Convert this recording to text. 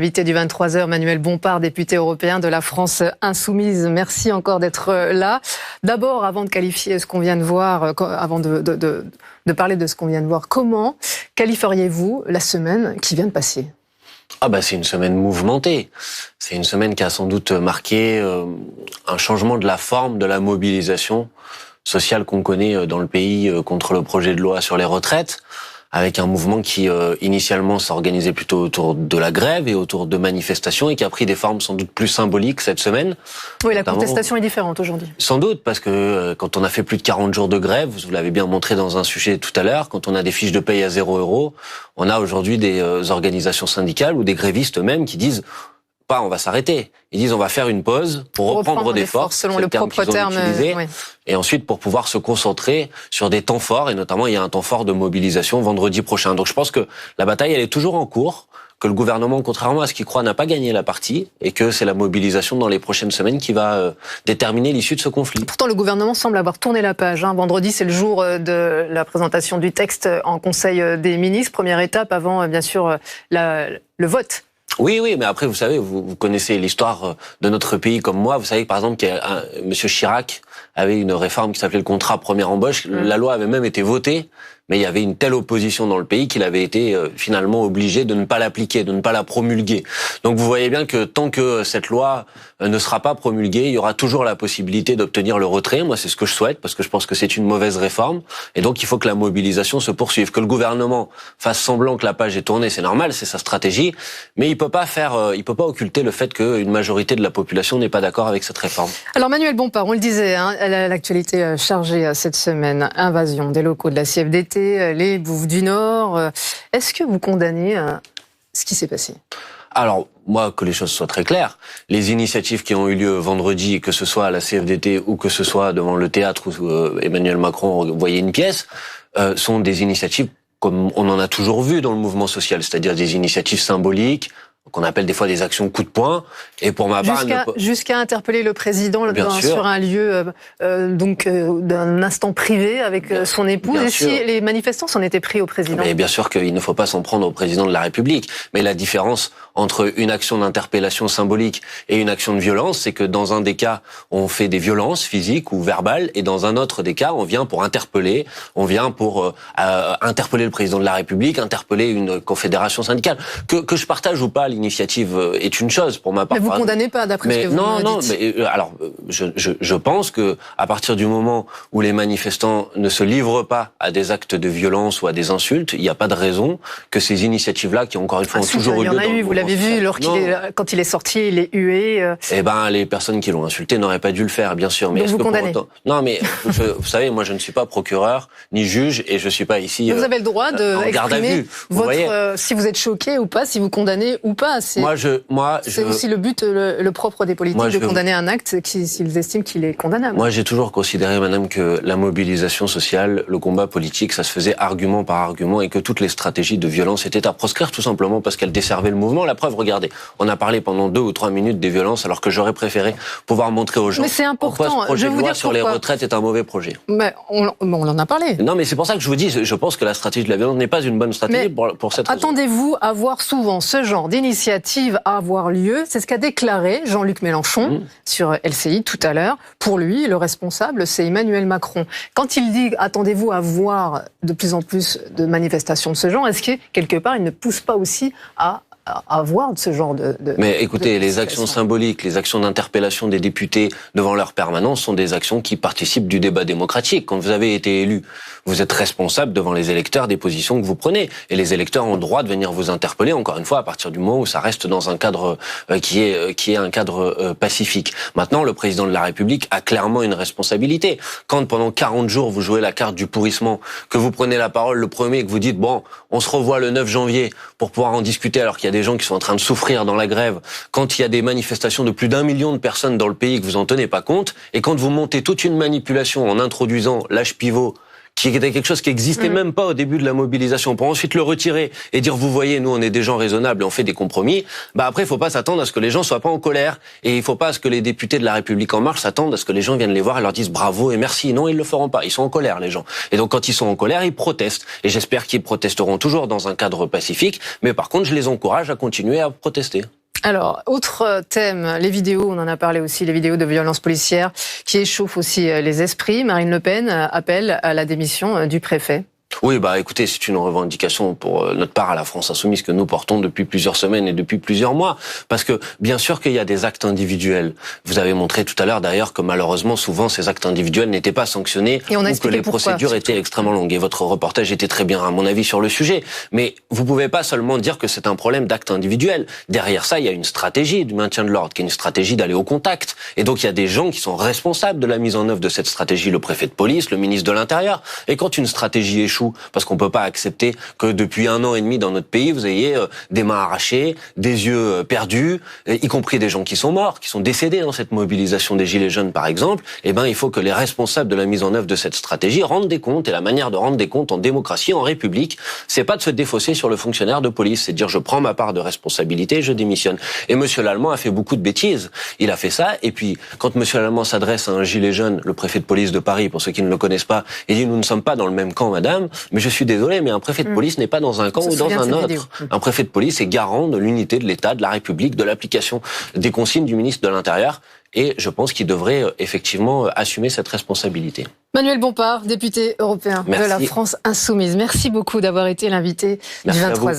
Invité du 23h, Manuel Bompard, député européen de la France Insoumise. Merci encore d'être là. D'abord, avant de qualifier ce qu'on vient de voir, avant de parler de ce qu'on vient de voir, comment qualifieriez-vous la semaine qui vient de passer ? C'est une semaine mouvementée. C'est une semaine qui a sans doute marqué un changement de la forme de la mobilisation sociale qu'on connaît dans le pays contre le projet de loi sur les retraites, avec un mouvement qui initialement s'organisait plutôt autour de la grève et autour de manifestations et qui a pris des formes sans doute plus symboliques cette semaine. Oui, la contestation est différente aujourd'hui. Sans doute, parce que quand on a fait plus de 40 jours de grève, vous l'avez bien montré dans un sujet tout à l'heure, quand on a des fiches de paye à 0 €, on a aujourd'hui des organisations syndicales ou des grévistes eux-mêmes qui disent pas on va s'arrêter. Ils disent on va faire une pause pour reprendre des forces, selon le propre terme. Oui. Et ensuite pour pouvoir se concentrer sur des temps forts, et notamment il y a un temps fort de mobilisation vendredi prochain. Donc je pense que la bataille elle est toujours en cours, que le gouvernement, contrairement à ce qu'il croit, n'a pas gagné la partie, et que c'est la mobilisation dans les prochaines semaines qui va déterminer l'issue de ce conflit. Pourtant le gouvernement semble avoir tourné la page. Vendredi c'est le jour de la présentation du texte en Conseil des ministres, première étape avant bien sûr le vote. Oui, mais après, vous savez, vous connaissez l'histoire de notre pays comme moi. Vous savez, par exemple, Monsieur Chirac avait une réforme qui s'appelait le contrat première embauche. La loi avait même été votée, mais il y avait une telle opposition dans le pays qu'il avait été finalement obligé de ne pas l'appliquer, de ne pas la promulguer. Donc vous voyez bien que tant que cette loi ne sera pas promulguée, il y aura toujours la possibilité d'obtenir le retrait. Moi, c'est ce que je souhaite, parce que je pense que c'est une mauvaise réforme. Et donc, il faut que la mobilisation se poursuive. Que le gouvernement fasse semblant que la page est tournée, c'est normal, c'est sa stratégie. Mais il peut pas occulter le fait qu'une majorité de la population n'est pas d'accord avec cette réforme. Alors, Manuel Bompard, on le disait, l'actualité chargée cette semaine, invasion des locaux de la CFDT, les Bouffes du Nord. Est-ce que vous condamnez ce qui s'est passé ? Alors, moi, que les choses soient très claires, les initiatives qui ont eu lieu vendredi, que ce soit à la CFDT ou que ce soit devant le théâtre où Emmanuel Macron voyait une pièce, sont des initiatives comme on en a toujours vu dans le mouvement social, c'est-à-dire des initiatives symboliques, qu'on appelle des fois des actions coup de poing, et pour ma part... Jusqu'à interpeller le président sur un lieu d'un instant privé avec son épouse. Et si les manifestants s'en étaient pris au président ? Mais bien sûr qu'il ne faut pas s'en prendre au président de la République. Mais la différence entre une action d'interpellation symbolique et une action de violence, c'est que dans un des cas, on fait des violences physiques ou verbales, et dans un autre des cas, on vient pour interpeller, interpeller le président de la République, interpeller une confédération syndicale. Que je partage ou pas l'initiative est une chose pour ma part. Mais vous condamnez pas d'après ce que vous me dites. Mais alors je pense que à partir du moment où les manifestants ne se livrent pas à des actes de violence ou à des insultes, il n'y a pas de raison que ces initiatives-là, qui encore une fois ont toujours eu lieu. Il y en a eu, vous l'avez vu, quand il est sorti, il est hué. Les personnes qui l'ont insulté n'auraient pas dû le faire, bien sûr. Mais donc vous condamnez ? Non, mais vous savez, moi je ne suis pas procureur ni juge et je suis pas ici. Vous avez le droit d'exprimer si vous êtes choqué ou pas, si vous condamnez ou pas. C'est aussi le but, le propre des politiques, de condamner un acte s'ils estiment qu'il est condamnable. Moi, j'ai toujours considéré, madame, que la mobilisation sociale, le combat politique, ça se faisait argument par argument et que toutes les stratégies de violence étaient à proscrire tout simplement parce qu'elles desservaient le mouvement. La preuve, regardez, on a parlé pendant 2 ou 3 minutes des violences alors que j'aurais préféré pouvoir montrer aux gens. Mais c'est important. Ce projet de loi sur les retraites est un mauvais projet. Mais on en a parlé. Non, mais c'est pour ça que je vous dis, je pense que la stratégie de la violence n'est pas une bonne stratégie pour cette raison. Attendez-vous à voir souvent ce genre d'initiative à avoir lieu. C'est ce qu'a déclaré Jean-Luc Mélenchon sur LCI tout à l'heure. Pour lui, le responsable, c'est Emmanuel Macron. Quand il dit « attendez-vous à voir de plus en plus de manifestations de ce genre », est-ce que, quelque part, il ne pousse pas aussi à avoir ce genre de... Mais écoutez, les actions symboliques, les actions d'interpellation des députés devant leur permanence sont des actions qui participent du débat démocratique. Quand vous avez été élu, vous êtes responsable devant les électeurs des positions que vous prenez. Et les électeurs ont le droit de venir vous interpeller, encore une fois, à partir du moment où ça reste dans un cadre qui est un cadre pacifique. Maintenant, le président de la République a clairement une responsabilité. Quand pendant 40 jours, vous jouez la carte du pourrissement, que vous prenez la parole le premier et que vous dites « bon, on se revoit le 9 janvier pour pouvoir en discuter alors qu'il y a des gens qui sont en train de souffrir dans la grève, quand il y a des manifestations de plus d'1 million de personnes dans le pays que vous en tenez pas compte, et quand vous montez toute une manipulation en introduisant l'âge pivot qui était quelque chose qui existait même pas au début de la mobilisation, pour ensuite le retirer et dire vous voyez, nous on est des gens raisonnables et on fait des compromis, bah après il faut pas s'attendre à ce que les gens soient pas en colère et il faut pas à ce que les députés de la République en marche s'attendent à ce que les gens viennent les voir et leur disent bravo et merci. Non, ils le feront pas, ils sont en colère les gens. Et donc quand ils sont en colère, ils protestent et j'espère qu'ils protesteront toujours dans un cadre pacifique, mais par contre je les encourage à continuer à protester. Alors, autre thème, les vidéos, on en a parlé aussi, les vidéos de violences policières qui échauffent aussi les esprits. Marine Le Pen appelle à la démission du préfet. Oui, bah écoutez, c'est une revendication pour notre part à la France Insoumise que nous portons depuis plusieurs semaines et depuis plusieurs mois. Parce que bien sûr qu'il y a des actes individuels. Vous avez montré tout à l'heure d'ailleurs que malheureusement souvent ces actes individuels n'étaient pas sanctionnés ou que les procédures étaient extrêmement longues. Et votre reportage était très bien à mon avis sur le sujet. Mais vous pouvez pas seulement dire que c'est un problème d'actes individuels. Derrière ça, il y a une stratégie du maintien de l'ordre, qui est une stratégie d'aller au contact. Et donc il y a des gens qui sont responsables de la mise en œuvre de cette stratégie, le préfet de police, le ministre de l'Intérieur. Et quand une stratégie échoue, parce qu'on peut pas accepter que depuis 1 an et demi dans notre pays, vous ayez des mains arrachées, des yeux perdus, y compris des gens qui sont morts, qui sont décédés dans cette mobilisation des Gilets jaunes par exemple. Eh ben, il faut que les responsables de la mise en œuvre de cette stratégie rendent des comptes. Et la manière de rendre des comptes en démocratie, en République, c'est pas de se défausser sur le fonctionnaire de police, c'est de dire je prends ma part de responsabilité et je démissionne. Et Monsieur Lallemand a fait beaucoup de bêtises. Il a fait ça. Et puis, quand Monsieur Lallemand s'adresse à un gilet jaune, le préfet de police de Paris, pour ceux qui ne le connaissent pas, il dit nous ne sommes pas dans le même camp, madame. Mais je suis désolé, mais un préfet de police n'est pas dans un camp ou dans un autre. Un préfet de police est garant de l'unité de l'État, de la République, de l'application des consignes du ministre de l'Intérieur. Et je pense qu'il devrait effectivement assumer cette responsabilité. Manuel Bompard, député européen de la France Insoumise. Merci beaucoup d'avoir été l'invité du 23.